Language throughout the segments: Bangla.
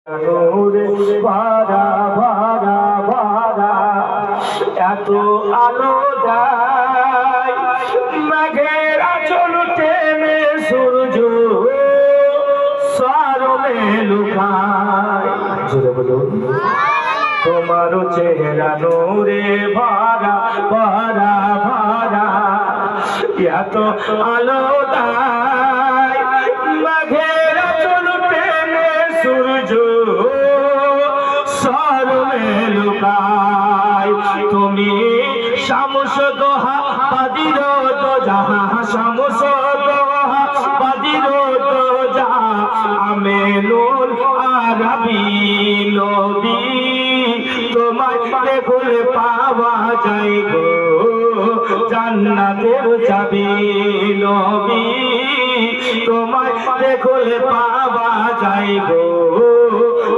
নূরে ভরা ভরা ভরা এত আলো যায় মেঘের আঁচল টেনে সূর্য সারমে লুকায়। জোরে বলুন তোমার চেহারা নূরে ভরা ভরা ভরা এত আলো যায় মেঘের আঁচল টেনে সূর্য সারমে লুকায়। তুমি শামস দোহা বাদির দোজাহা শামস দোহা বাদির দোজাহা আমেনুল আরবি নবী তোমায় দেখলে পাওয়া যায় গো জান্নাতের চাবি নবী তোমায় দেখলে পাওয়া যায় গো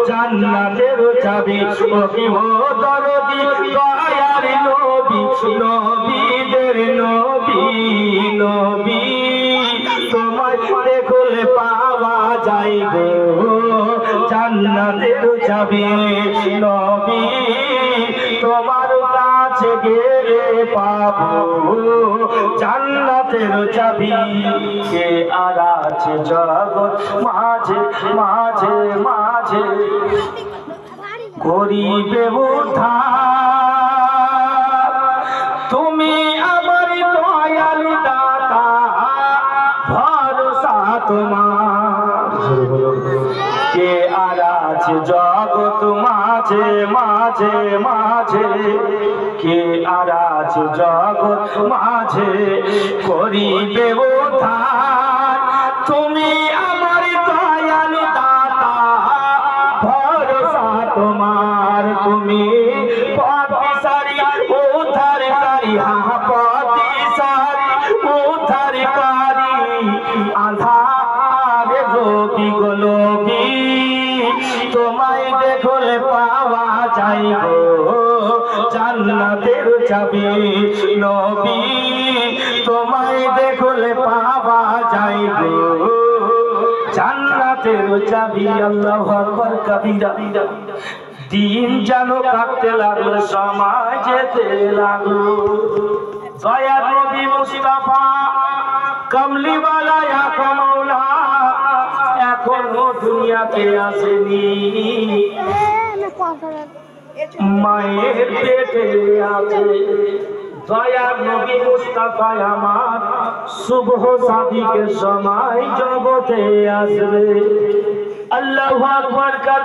জান্নাতের চাবি। ও কি ও দরদি দয়ার নবী নবীদের নবী নবী তোমায় দেখলে পাওয়া যায় গো জান্নাতের চাবি নবী তোমার কাছে গেলে পাবো জান্নাতের চাবি। কে আর আছে জগৎ মাঝে মাঝে মাঝে করিবে উদ্ধার তুমি আমার দয়াল দাতা ভরসা তোমার। কে আর আছে জগৎ মাঝে মাঝে মাঝে কে আর আছে জগৎ মাঝে করিবে উদ্ধার তুমি আমার দয়াল দাতা ভরসা তোমার। তুমি পথিসারি উদ্ধারকারী পথিসারি উদ্ধারকারী আঁধারে গোপী গোলপী তোমায় দেখলে পাওয়া যায় গো জান্নাতের চাবি নবী তোমায় দেখলে পাওয়া যায় গো জান্নাতের চাবি। আল্লাহু আকবার কবীরা। দিন যেন কাটতে লাগলো সময় যেতে লাগলো দয়ার নবী মুস্তাফা কমলিওয়ালা ইয়া মাওলা এখনো দুনিয়াতে আসেনি মায়ের পেটে আছে দয়ার নবী মুস্তাফা আমার শুভ সাদিকের সময় জগতে আসবে। আল্লাহু আকবার কবীরা।